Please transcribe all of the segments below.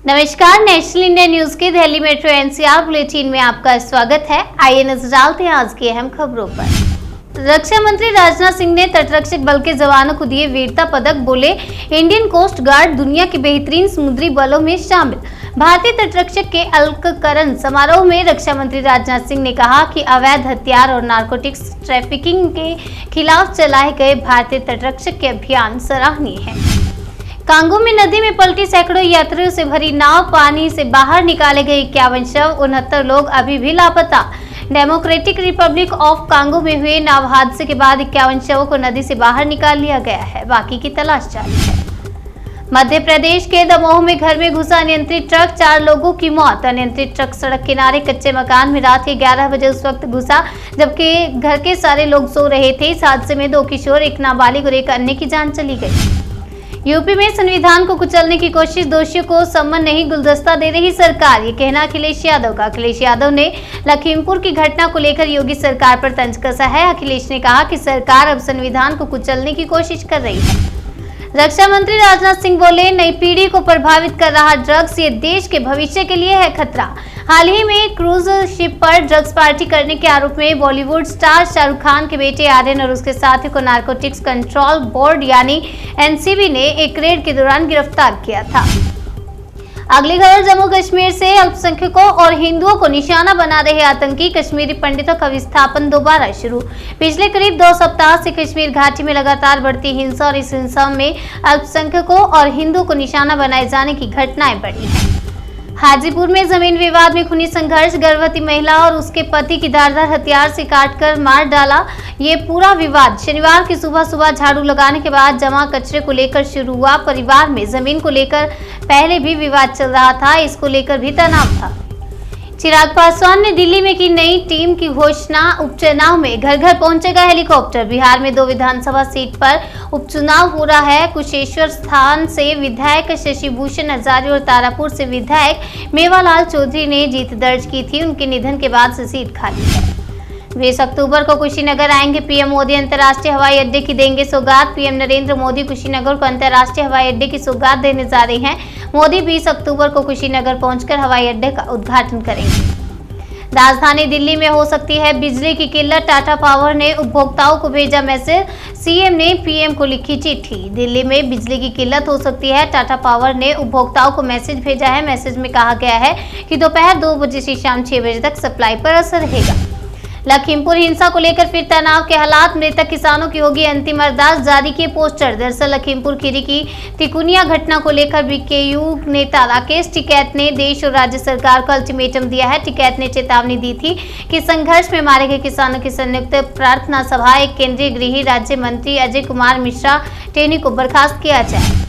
नमस्कार, national India news के Delhi metro NCR bulletin में आपका स्वागत है। आइए नजर डालते हैं आज की अहम खबरों पर। रक्षा मंत्री राजनाथ सिंह ने तटरक्षक बल के जवानों को दिए वीरता पदक। बोले, इंडियन कोस्ट गार्ड दुनिया के बेहतरीन समुद्री बलों में शामिल। भारतीय तटरक्षक के अलंकरण समारोह में रक्षा मंत्री राजनाथ सिंह ने कहा कि अवैध हथियार और नारकोटिक्स ट्रैफिकिंग के खिलाफ चलाए गए भारतीय तटरक्षक के अभियान सराहनीय है। कांगो में नदी में पलटी सैकड़ों यात्रियों से भरी नाव, पानी से बाहर निकाले गए 51 शव, 69 लोग अभी भी लापता। डेमोक्रेटिक रिपब्लिक ऑफ कांगो में हुए नाव हादसे के बाद 51 शवों को नदी से बाहर निकाल लिया गया है, बाकी की तलाश जारी है। मध्य प्रदेश के दमोह में घर में घुसा अनियंत्रित ट्रक, 4 लोगों की मौत। अनियंत्रित ट्रक सड़क किनारे कच्चे मकान में रात के 11 बजे उस वक्त घुसा जबकि घर के सारे लोग सो रहे थे। इस हादसे में 2 किशोर, एक नाबालिग और एक अन्य की जान चली गई। यूपी में संविधान को कुचलने की कोशिश, दोषियों को सम्मान नहीं गुलदस्ता दे रही सरकार, ये कहना अखिलेश यादव का। अखिलेश यादव ने लखीमपुर की घटना को लेकर योगी सरकार पर तंज कसा है। अखिलेश ने कहा कि सरकार अब संविधान को कुचलने की कोशिश कर रही है। रक्षा मंत्री राजनाथ सिंह बोले, नई पीढ़ी को प्रभावित कर रहा ड्रग्स, ये देश के भविष्य के लिए है खतरा। हाल ही में क्रूज शिप पर ड्रग्स पार्टी करने के आरोप में बॉलीवुड स्टार शाहरुख खान के बेटे आर्यन और उसके साथियों को नारकोटिक्स कंट्रोल बोर्ड यानी एनसीबी ने एक रेड के दौरान गिरफ्तार किया था। अगली खबर, जम्मू कश्मीर से अल्पसंख्यकों और हिंदुओं को निशाना बना रहे आतंकी कश्मीरी पंडितों का विस्थापन दोबारा शुरू। पिछले करीब 2 सप्ताह से कश्मीर घाटी में लगातार बढ़ती हिंसा और इस हिंसा में अल्पसंख्यकों और हिंदुओं को निशाना बनाए जाने की घटनाएं बढ़ी हैं। हाजीपुर में जमीन विवाद में खूनी संघर्ष, गर्भवती महिला और उसके पति की धारदार हथियार से काटकर मार डाला। ये पूरा विवाद शनिवार की सुबह झाड़ू लगाने के बाद जमा कचरे को लेकर शुरू हुआ। परिवार में जमीन को लेकर पहले भी विवाद चल रहा था, इसको लेकर भी तनाव था। चिराग पासवान ने दिल्ली में की नई टीम की घोषणा। उपचुनाव में घर घर पहुंचेगा हेलीकॉप्टर। बिहार में 2 विधानसभा सीट पर उपचुनाव हो रहा है। कुशेश्वर स्थान से विधायक शशि भूषण हजारी और तारापुर से विधायक मेवालाल चौधरी ने जीत दर्ज की थी। उनके निधन के बाद से सीट खाली है। 20 अक्टूबर को कुशीनगर आएंगे पीएम मोदी, अंतर्राष्ट्रीय हवाई अड्डे की देंगे सौगात। पीएम नरेंद्र मोदी कुशीनगर को अंतर्राष्ट्रीय हवाई अड्डे की सौगात देने जा रहे हैं। मोदी 20 अक्टूबर को कुशीनगर पहुंचकर हवाई अड्डे का उद्घाटन करेंगे। राजधानी दिल्ली में हो सकती है बिजली की किल्लत, टाटा पावर ने उपभोक्ताओं को भेजा मैसेज। सीएम ने पीएम को लिखी चिट्ठी। दिल्ली में बिजली की किल्लत हो सकती है, टाटा पावर ने उपभोक्ताओं को मैसेज भेजा है। मैसेज में कहा गया है कि दोपहर 2 बजे से शाम 6 बजे तक सप्लाई पर असर रहेगा। लखीमपुर हिंसा को लेकर फिर तनाव के हालात, मृतक किसानों की होगी अंतिम अरदास, जारी किए पोस्टर। दरअसल लखीमपुर खीरी की तिकुनिया घटना को लेकर बीकेयू नेता राकेश टिकैत ने देश और राज्य सरकार को अल्टीमेटम दिया है। टिकैत ने चेतावनी दी थी कि संघर्ष में मारे गए किसानों की संयुक्त प्रार्थना सभा एक केंद्रीय गृह राज्य मंत्री अजय कुमार मिश्रा टेनी को बर्खास्त किया जाए।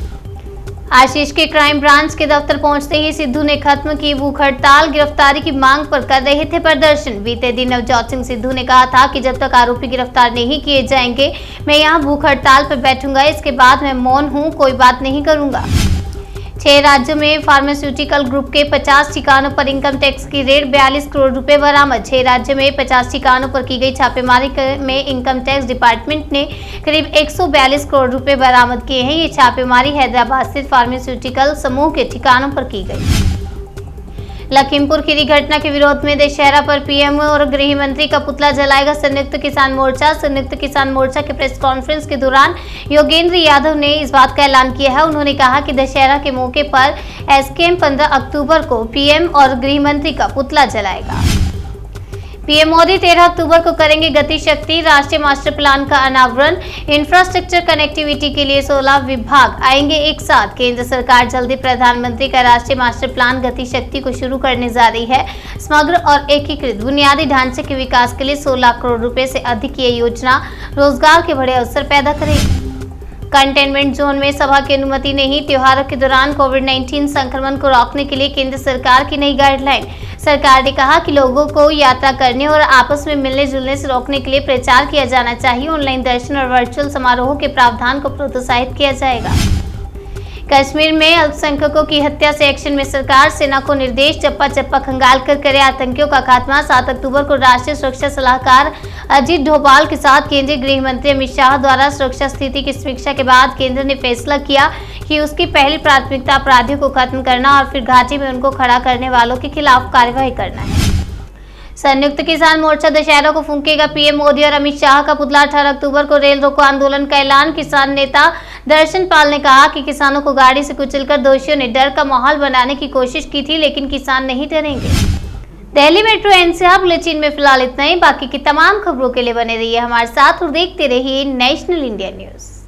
आशीष के क्राइम ब्रांच के दफ्तर पहुंचते ही सिद्धू ने खत्म की भूख हड़ताल। गिरफ्तारी की मांग पर कर रहे थे प्रदर्शन। बीते दिन नवजोत सिंह सिद्धू ने कहा था कि जब तक आरोपी गिरफ्तार नहीं किए जाएंगे मैं यहां भूख हड़ताल पर बैठूंगा, इसके बाद मैं मौन हूं, कोई बात नहीं करूंगा। 6 राज्यों में फार्मास्यूटिकल ग्रुप के 50 ठिकानों पर इनकम टैक्स की रेड, 42 करोड़ रुपए बरामद। 6 राज्यों में 50 ठिकानों पर की गई छापेमारी में इनकम टैक्स डिपार्टमेंट ने करीब 142 करोड़ रुपए बरामद किए हैं। ये छापेमारी हैदराबाद स्थित फार्मास्यूटिकल समूह के ठिकानों पर की गई। लखीमपुर खीरी घटना के विरोध में दशहरा पर पीएम और गृह मंत्री का पुतला जलाएगा संयुक्त किसान मोर्चा। संयुक्त किसान मोर्चा के प्रेस कॉन्फ्रेंस के दौरान योगेंद्र यादव ने इस बात का ऐलान किया है। उन्होंने कहा कि दशहरा के मौके पर एसकेएम 15 अक्टूबर को पीएम और गृह मंत्री का पुतला जलाएगा। पीएम मोदी 13 अक्टूबर को करेंगे गति शक्ति राष्ट्रीय मास्टर प्लान का अनावरण। इंफ्रास्ट्रक्चर कनेक्टिविटी के लिए 16 विभाग आएंगे एक साथ। केंद्र सरकार जल्दी प्रधानमंत्री का राष्ट्रीय मास्टर प्लान गति शक्ति को शुरू करने जा रही है। समग्र और एकीकृत बुनियादी ढांचे के विकास के लिए 16 करोड़ रुपए से अधिक ये योजना रोजगार के बड़े अवसर पैदा करेगी। कंटेनमेंट जोन में सभा की अनुमति नहीं। त्योहारों के दौरान कोविड-19 संक्रमण को रोकने के लिए केंद्र सरकार की नई गाइडलाइन। सरकार ने कहा कि लोगों को यात्रा करने और आपस में मिलने जुलने से रोकने के लिए प्रचार किया जाना चाहिए। ऑनलाइन दर्शन और वर्चुअल समारोहों के प्रावधान को प्रोत्साहित किया जाएगा। कश्मीर में अल्पसंख्यकों की हत्या से एक्शन में सरकार, सेना को निर्देश, चप्पा चप्पा खंगाल कर करे आतंकियों का खात्मा। 7 अक्टूबर को राष्ट्रीय सुरक्षा सलाहकार अजीत डोभाल के साथ केंद्रीय गृह मंत्री अमित शाह द्वारा सुरक्षा स्थिति की समीक्षा के बाद केंद्र ने फैसला किया कि उसकी पहली प्राथमिकता अपराधियों को खत्म करना और फिर घाटी में उनको खड़ा करने वालों के खिलाफ कार्रवाई करना है। संयुक्त किसान मोर्चा दशहरा को फूंकेगा पीएम मोदी और अमित शाह का पुतला। 18 अक्टूबर को रेल रोको आंदोलन का ऐलान। किसान नेता दर्शन पाल ने कहा कि किसानों को गाड़ी से कुचलकर दोषियों ने डर का माहौल बनाने की कोशिश की थी, लेकिन किसान नहीं डरेंगे। दिल्ली मेट्रो एनसीआर बुलेटिन में फिलहाल इतना ही। बाकी की तमाम खबरों के लिए बने रहिए हमारे साथ और देखते रहिए नेशनल इंडिया न्यूज।